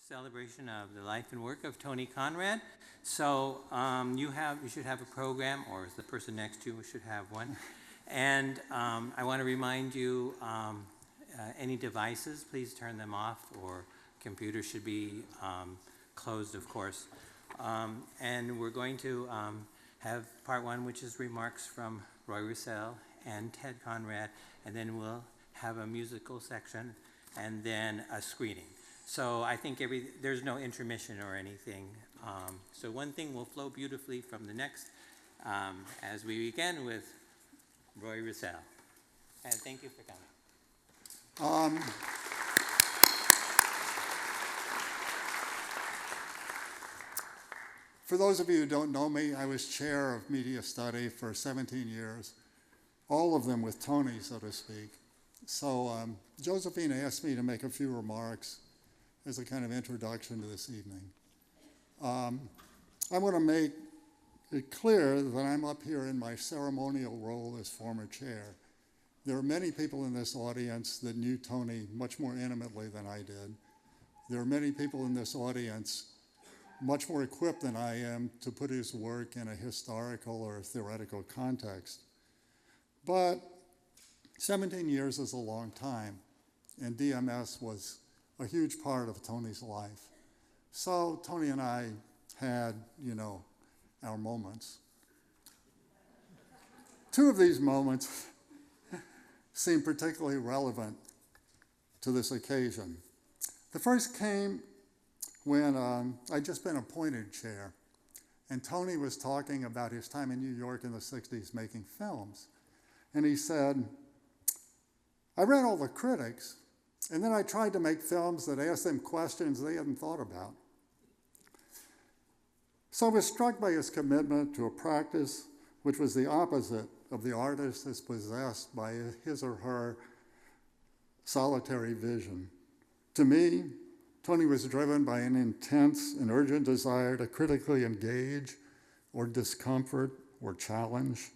celebration of the life and work of Tony Conrad. So you should have a program, or the person next to you should have one. And I want to remind you, any devices, please turn them off, or computers should be closed, of course. And we're going to have part one, which is remarks from Roussel and Ted Conrad, and then we'll have a musical section, and then a screening. So I think there's no intermission or anything. So one thing will flow beautifully from the next, as we begin with Roussel. And thank you for coming. For those of you who don't know me, I was chair of media study for 17 years, all of them with Tony, so to speak. So Josephine asked me to make a few remarks as a kind of introduction to this evening. I want to make it clear that I'm up here in my ceremonial role as former chair. There are many people in this audience that knew Tony much more intimately than I did. There are many people in this audience much more equipped than I am to put his work in a historical or theoretical context. But 17 years is a long time, and DMS was a huge part of Tony's life. So Tony and I had, our moments. Two of these moments seem particularly relevant to this occasion. The first came when I'd just been appointed chair, and Tony was talking about his time in New York in the 60s making films. And he said, I read all the critics, and then I tried to make films that asked them questions they hadn't thought about. So I was struck by his commitment to a practice which was the opposite of the artist as possessed by his or her solitary vision. To me, Tony was driven by an intense and urgent desire to critically engage or discomfort or challenge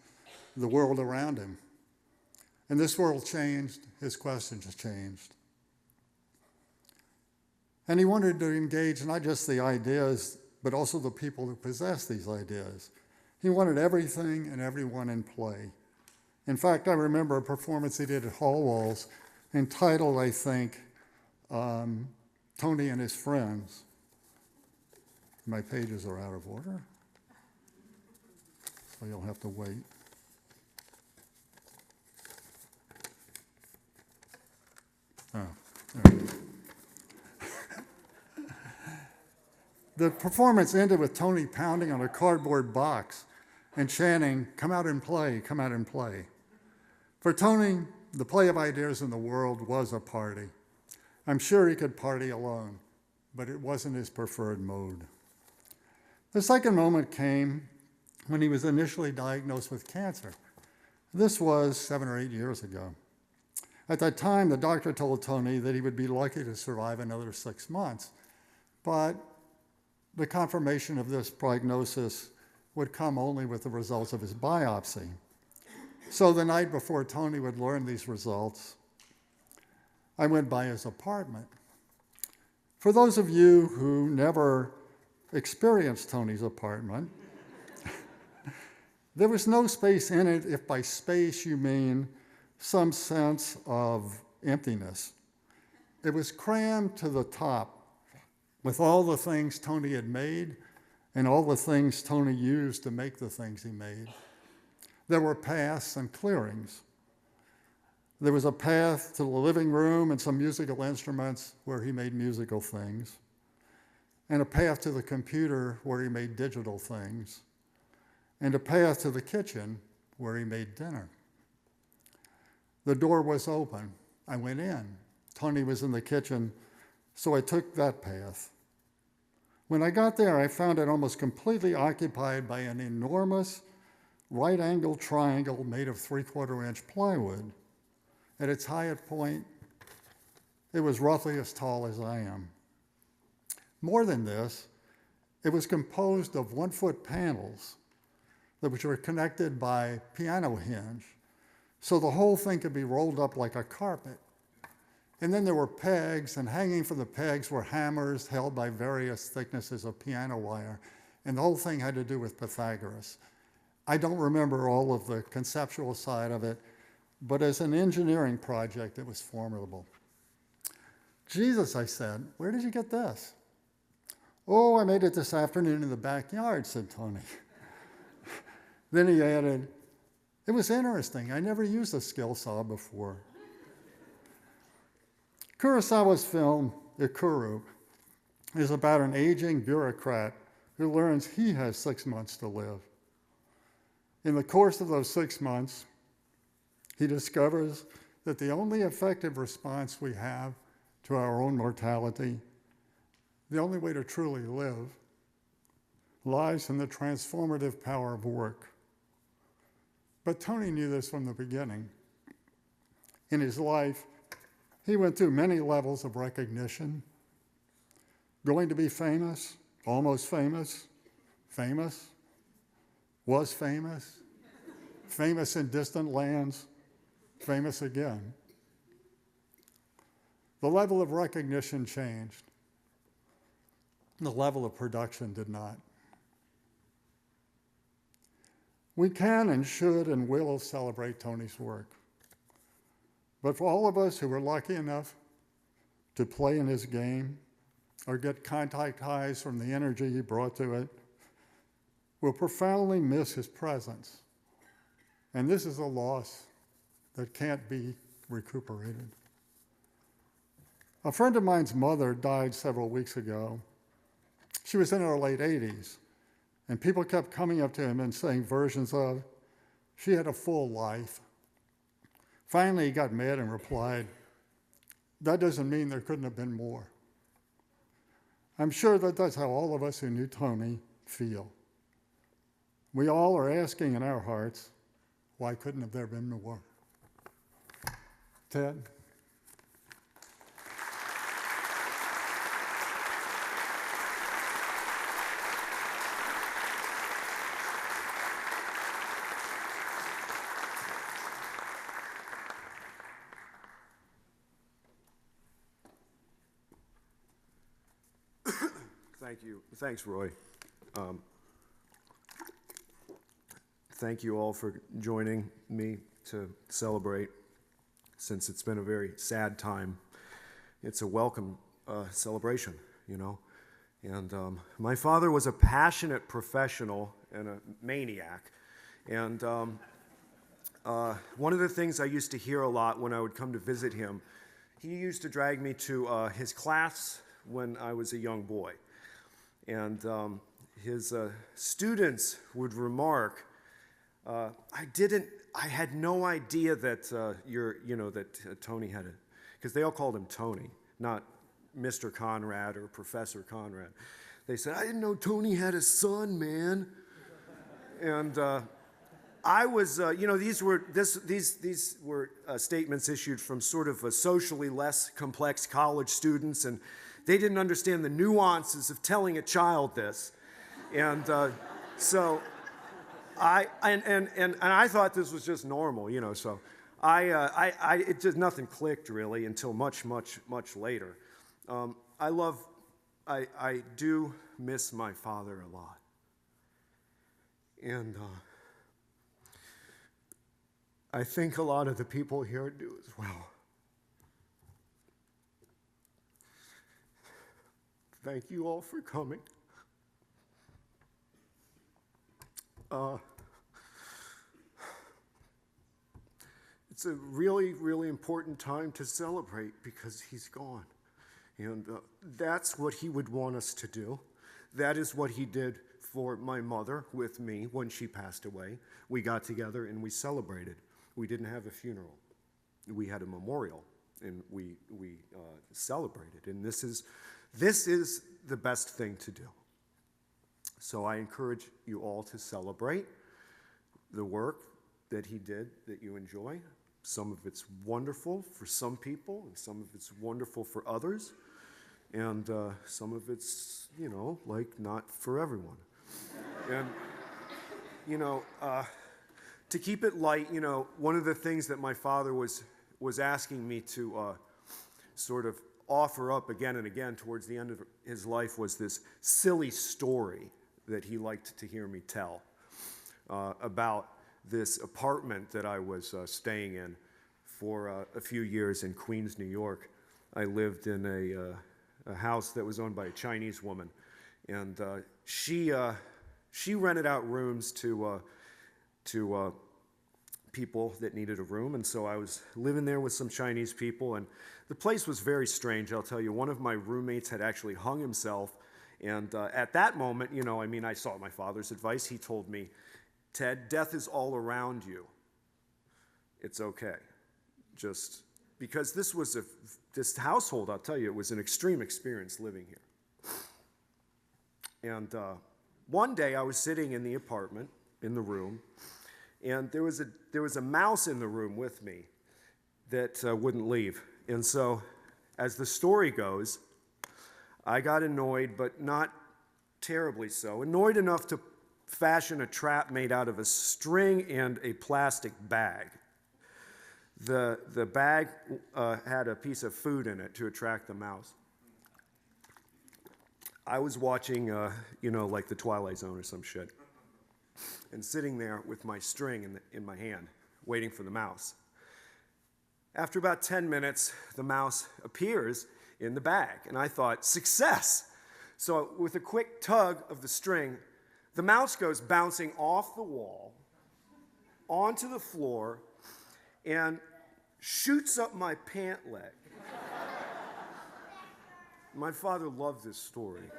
the world around him. And this world changed, his questions changed. And he wanted to engage not just the ideas, but also the people who possess these ideas. He wanted everything and everyone in play. In fact, I remember a performance he did at Hall Walls entitled, I think, Tony and His Friends. My pages are out of order, so you'll have to wait. Oh, there it is. The performance ended with Tony pounding on a cardboard box and chanting, "Come out and play, come out and play." For Tony, the play of ideas in the world was a party. I'm sure he could party alone, but it wasn't his preferred mode. The second moment came when he was initially diagnosed with cancer. This was 7 or 8 years ago. At that time, the doctor told Tony that he would be lucky to survive another 6 months, but the confirmation of this prognosis would come only with the results of his biopsy. So the night before Tony would learn these results, I went by his apartment. For those of you who never experienced Tony's apartment, there was no space in it, if by space you mean some sense of emptiness. It was crammed to the top with all the things Tony had made and all the things Tony used to make the things he made. There were paths and clearings. There was a path to the living room and some musical instruments where he made musical things, and a path to the computer where he made digital things, and a path to the kitchen where he made dinner. The door was open. I went in. Tony was in the kitchen, so I took that path. When I got there, I found it almost completely occupied by an enormous right-angled triangle made of 3/4-inch plywood. At its highest point, it was roughly as tall as I am. More than this, it was composed of 1-foot panels which were connected by piano hinge, so the whole thing could be rolled up like a carpet. And then there were pegs, and hanging from the pegs were hammers held by various thicknesses of piano wire. And the whole thing had to do with Pythagoras. I don't remember all of the conceptual side of it, but as an engineering project, it was formidable. Jesus, I said, where did you get this? Oh, I made it this afternoon in the backyard, said Tony. Then he added, it was interesting. I never used a skill saw before. Kurosawa's film, Ikuru, is about an aging bureaucrat who learns he has 6 months to live. In the course of those 6 months, he discovers that the only effective response we have to our own mortality, the only way to truly live, lies in the transformative power of work. But Tony knew this from the beginning. In his life, he went through many levels of recognition. Going to be famous, almost famous, famous, was famous, famous in distant lands, famous again. The level of recognition changed. The level of production did not. We can and should and will celebrate Tony's work. But for all of us who were lucky enough to play in his game or get contact highs from the energy he brought to it, we'll profoundly miss his presence. And this is a loss that can't be recuperated. A friend of mine's mother died several weeks ago. She was in her late 80s, and people kept coming up to him and saying versions of, she had a full life. Finally, he got mad and replied, that doesn't mean there couldn't have been more. I'm sure that that's how all of us who knew Tony feel. We all are asking in our hearts, why couldn't have there been more? Ted? Thank you. Thanks, Roy. Thank you all for joining me to celebrate. Since it's been a very sad time, it's a welcome celebration, you know. And my father was a passionate professional and a maniac. And one of the things I used to hear a lot when I would come to visit him, he used to drag me to his class when I was a young boy. And his students would remark, I had no idea that that Tony had because they all called him Tony, not Mr. Conrad or Professor Conrad. They said, I didn't know Tony had a son, man. And I was, these were statements issued from sort of a socially less complex college students, and they didn't understand the nuances of telling a child this. And so I thought this was just normal, you know, so it just nothing clicked really until much later. I do miss my father a lot. And I think a lot of the people here do as well. Thank you all for coming. It's a really, really important time to celebrate because he's gone. And that's what he would want us to do. That is what he did for my mother with me when she passed away. We got together and we celebrated. We didn't have a funeral. We had a memorial, and we celebrated. And this is the best thing to do. So I encourage you all to celebrate the work that he did that you enjoy. Some of it's wonderful for some people, and some of it's wonderful for others. And some of it's, not for everyone. And, to keep it light, one of the things that my father was asking me to sort of offer up again and again towards the end of his life was this silly story that he liked to hear me tell about this apartment that I was staying in for a few years in Queens, New York. I lived in a house that was owned by a Chinese woman, and she rented out rooms to people that needed a room, and so I was living there with some Chinese people, and the place was very strange, I'll tell you. One of my roommates had actually hung himself, and at that moment, you know, I mean, I sought my father's advice. He told me, Ted, death is all around you. It's okay. Just because this household, I'll tell you, it was an extreme experience living here. And one day I was sitting in the apartment, in the room, and there was a mouse in the room with me that wouldn't leave. And so, as the story goes, I got annoyed, but not terribly so. Annoyed enough to fashion a trap made out of a string and a plastic bag. The bag had a piece of food in it to attract the mouse. I was watching, you know, like The Twilight Zone or some shit, and sitting there with my string in my hand, waiting for the mouse. After about 10 minutes, the mouse appears in the bag, and I thought, success! So with a quick tug of the string, the mouse goes bouncing off the wall, onto the floor, and shoots up my pant leg. My father loved this story.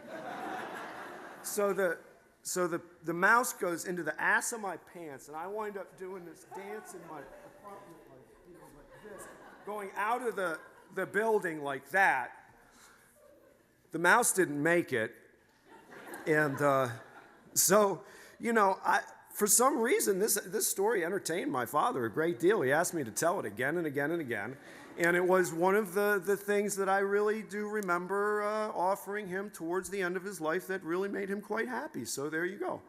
So the mouse goes into the ass of my pants, and I wind up doing this dance in my apartment, like this, going out of the building like that. The mouse didn't make it, and so, you know, for some reason, this story entertained my father a great deal. He asked me to tell it again and again and again, and it was one of the things that I really do remember offering him towards the end of his life that really made him quite happy. So there you go.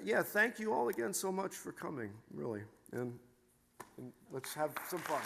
Yeah, thank you all again so much for coming, really, and let's have some fun.